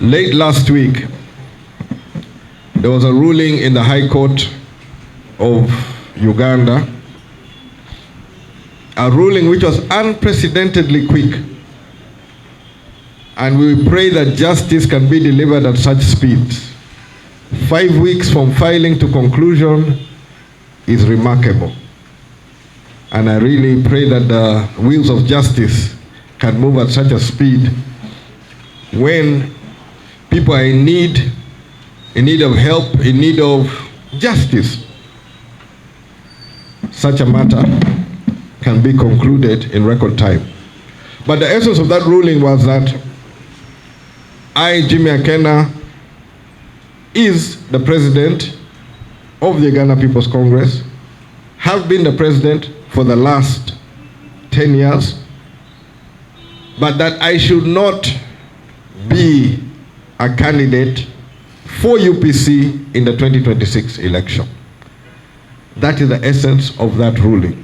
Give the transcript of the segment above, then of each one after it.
Late last week, there was a ruling in the High Court of Uganda, a ruling which was unprecedentedly quick. And we pray that justice can be delivered at such speed. 5 weeks from filing to conclusion is remarkable. And I really pray that the wheels of justice can move at such a speed when people are in need of help, in need of justice. Such a matter can be concluded in record time. But the essence of that ruling was that I, Jimmy Akena, is the president of the Uganda People's Congress, have been the president for the last 10 years, but that I should not be a candidate for UPC in the 2026 election. That is the essence of that ruling.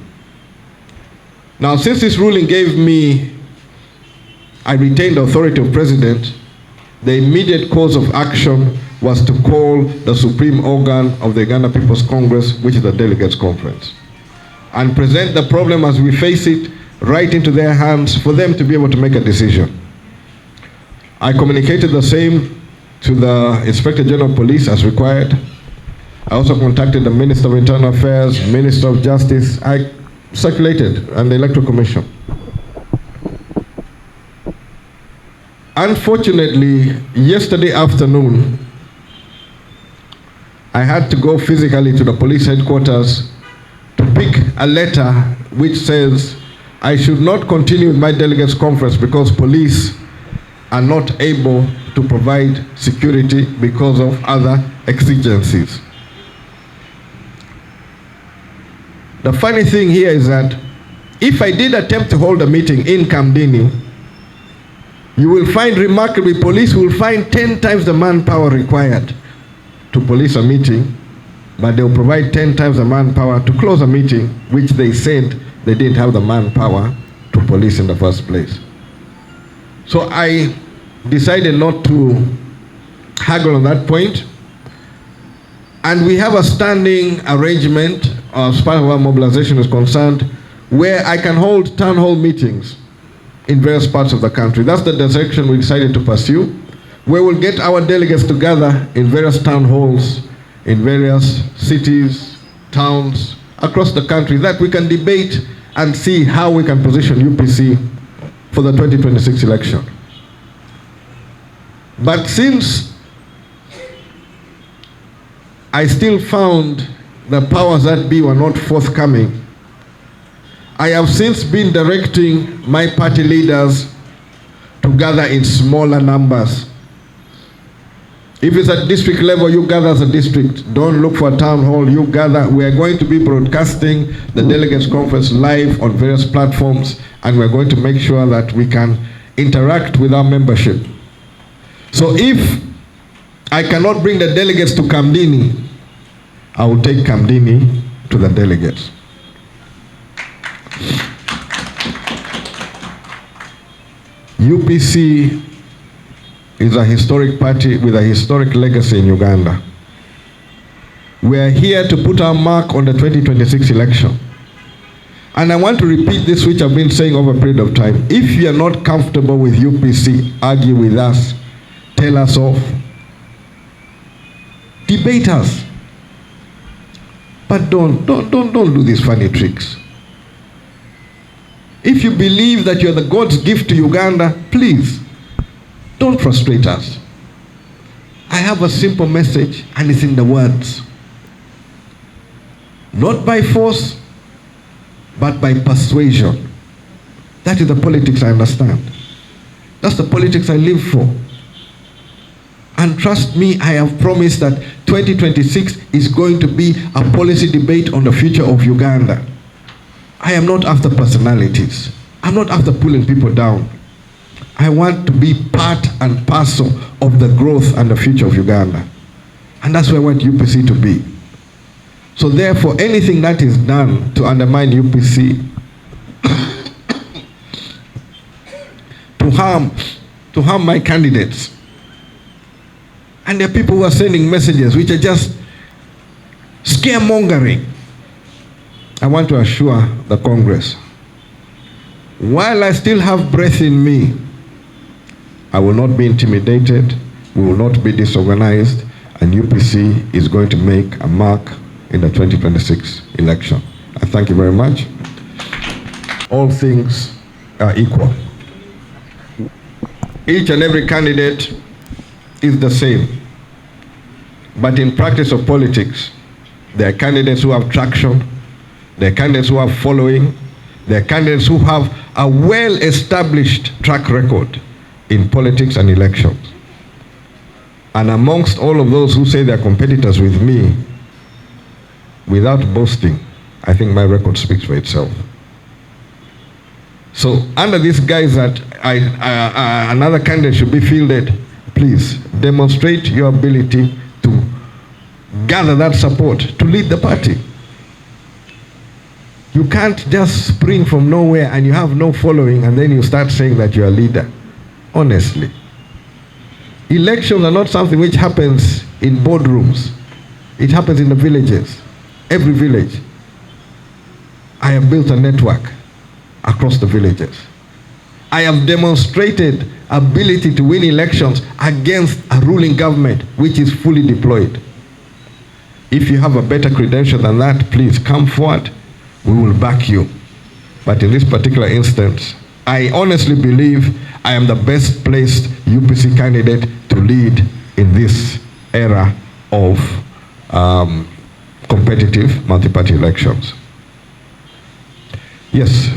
Now, since this ruling gave me, I retained the authority of president, the immediate course of action was to call the supreme organ of the Uganda People's Congress, which is the Delegates Conference, and present the problem as we face it right into their hands for them to be able to make a decision. I communicated the same to the Inspector General of Police as required. I also contacted the Minister of Internal Affairs, Minister of Justice. I circulated, and the Electoral Commission. Unfortunately, yesterday afternoon, I had to go physically to the police headquarters to pick a letter which says I should not continue with my delegates conference because police are not able to provide security because of other exigencies. The funny thing here is that if I did attempt to hold a meeting in Kamdini, you will find remarkably police will find 10 times the manpower required to police a meeting, but they'll provide 10 times the manpower to close a meeting, which they said they didn't have the manpower to police in the first place. So I decided not to haggle on that point. And we have a standing arrangement as far as our mobilization is concerned, where I can hold town hall meetings in various parts of the country. That's the direction we decided to pursue, where we'll get our delegates together in various town halls, in various cities, towns, across the country, that we can debate and see how we can position UPC for the 2026 election. But since I still found the powers that be were not forthcoming, I have since been directing my party leaders to gather in smaller numbers. If it's at district level, you gather as a district. Don't look for a town hall, you gather. We are going to be broadcasting the Delegates Conference live on various platforms, and we're going to make sure that we can interact with our membership. So if I cannot bring the delegates to Kamdini, I will take Kamdini to the delegates. UPC is a historic party with a historic legacy in Uganda. We are here to put our mark on the 2026 election. And I want to repeat this, which I've been saying over a period of time. If you are not comfortable with UPC, argue with us, tell us off, debate us. But don't do these funny tricks. If you believe that you're the God's gift to Uganda, please, don't frustrate us. I have a simple message, and it's in the words. Not by force, but by persuasion. That is the politics I understand. That's the politics I live for. And trust me, I have promised that 2026 is going to be a policy debate on the future of Uganda. I am not after personalities. I'm not after pulling people down. I want to be part and parcel of the growth and the future of Uganda. And that's where I want UPC to be. So therefore, anything that is done to undermine UPC, to harm my candidates, And there are people who are sending messages which are just scaremongering. I want to assure the Congress, while I still have breath in me, I will not be intimidated, we will not be disorganized, and UPC is going to make a mark in the 2026 election. I thank you very much. All things are equal. Each and every candidate is the same. But in practice of politics, there are candidates who have traction, there are candidates who have following, there are candidates who have a well-established track record in politics and elections. And amongst all of those who say they're competitors with me, without boasting, I think my record speaks for itself. So under this guise that another candidate should be fielded, please demonstrate your ability to gather that support to lead the party. You can't just spring from nowhere and you have no following and then you start saying that you're a leader. Honestly. Elections are not something which happens in boardrooms. It happens in the villages. Every village. I have built a network across the villages. I have demonstrated ability to win elections against a ruling government which is fully deployed. If you have a better credential than that, please come forward. We will back you. But in this particular instance, I honestly believe I am the best placed UPC candidate to lead in this era of competitive multi-party elections. Yes.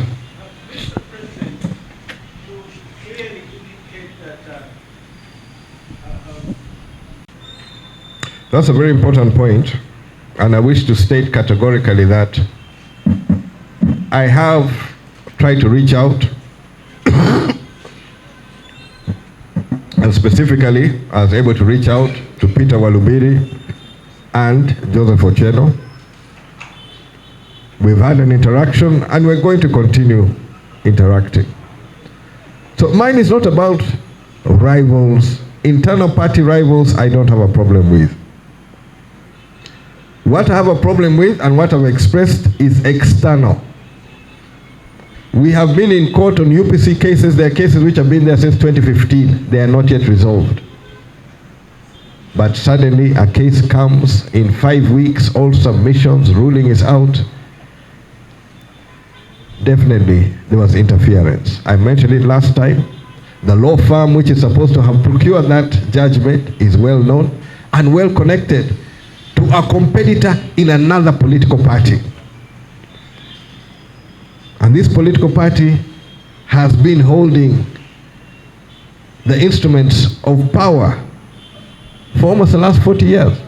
That's a very important point, and I wish to state categorically that I have tried to reach out and specifically I was able to reach out to Peter Walubiri and Joseph Ocheno. We've had an interaction and we're going to continue interacting. So mine is not about rivals, internal party rivals. I don't have a problem with. What I have a problem with and what I've expressed is external. We have been in court on UPC cases. There are cases which have been there since 2015. They are not yet resolved. But suddenly a case comes in 5 weeks, all submissions, ruling is out. Definitely there was interference. I mentioned it last time. The law firm which is supposed to have procured that judgment is well known and well connected to a competitor in another political party. And this political party has been holding the instruments of power for almost the last 40 years.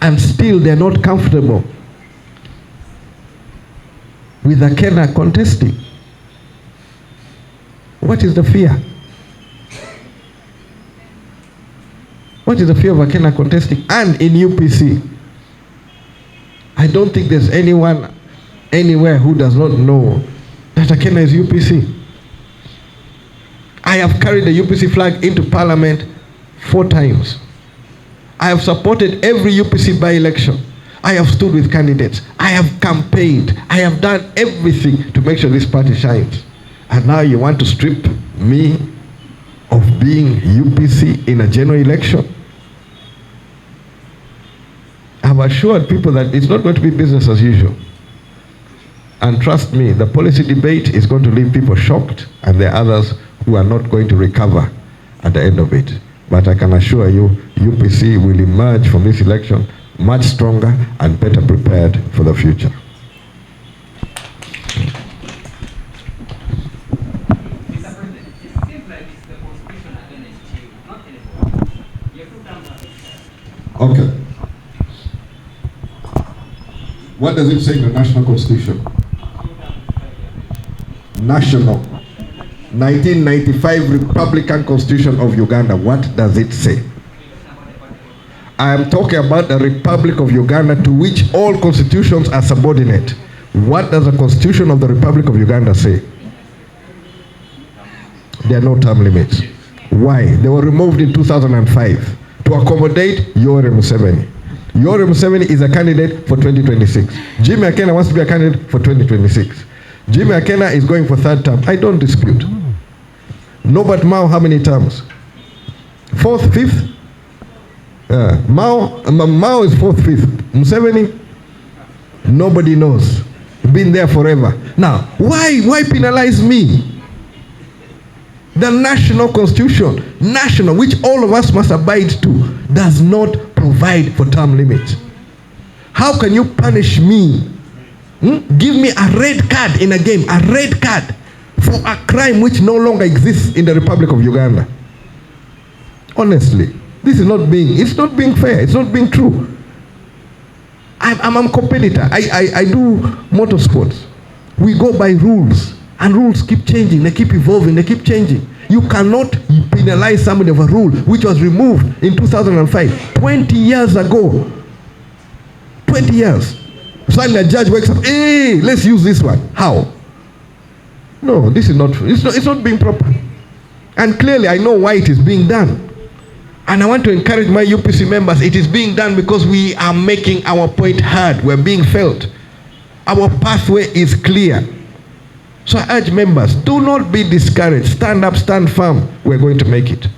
And still they're not comfortable with Akena contesting. What is the fear? What is the fear of Akena contesting? And in UPC, I don't think there's anyone anywhere who does not know that Akena is UPC. I have carried the UPC flag into Parliament 4 times. I have supported every UPC by-election. I have stood with candidates. I have campaigned. I have done everything to make sure this party shines. And now you want to strip me of being UPC in a general election? I've assured people that it's not going to be business as usual. And trust me, the policy debate is going to leave people shocked, and there are others who are not going to recover at the end of it. But I can assure you, UPC will emerge from this election much stronger and better prepared for the future. Okay. What does it say in the National Constitution? National 1995 Republican Constitution of Uganda. What does it say? I am talking about the Republic of Uganda, to which all constitutions are subordinate. What does the Constitution of the Republic of Uganda say? There are no term limits. Why? They were removed in 2005 to accommodate Yoweri Museveni. Yoweri Museveni is a candidate for 2026. Jimmy Akena wants to be a candidate for 2026. Jimmy Akena is going for third term. I don't dispute. Norbert Mao, how many terms? Fourth, fifth? Mao is fourth, fifth. Museveni, nobody knows. Been there forever. Now, why penalize me? The national constitution, national, which all of us must abide to, does not provide for term limits. How can you punish me? Give me a red card in a game, a red card for a crime which no longer exists in the Republic of Uganda. Honestly, this is not being, it's not being fair, it's not being true. I'm a competitor. I do motorsports. We go by rules, and rules keep changing, they keep evolving, they keep changing. You cannot penalize somebody of a rule which was removed in 2005, 20 years ago. 20 years. Suddenly a judge wakes up, hey, let's use this one. How? No, this is not, it's not being proper. And clearly I know why it is being done. And I want to encourage my UPC members, it is being done because we are making our point heard. We're being felt. Our pathway is clear. So I urge members, do not be discouraged. Stand up, stand firm. We're going to make it.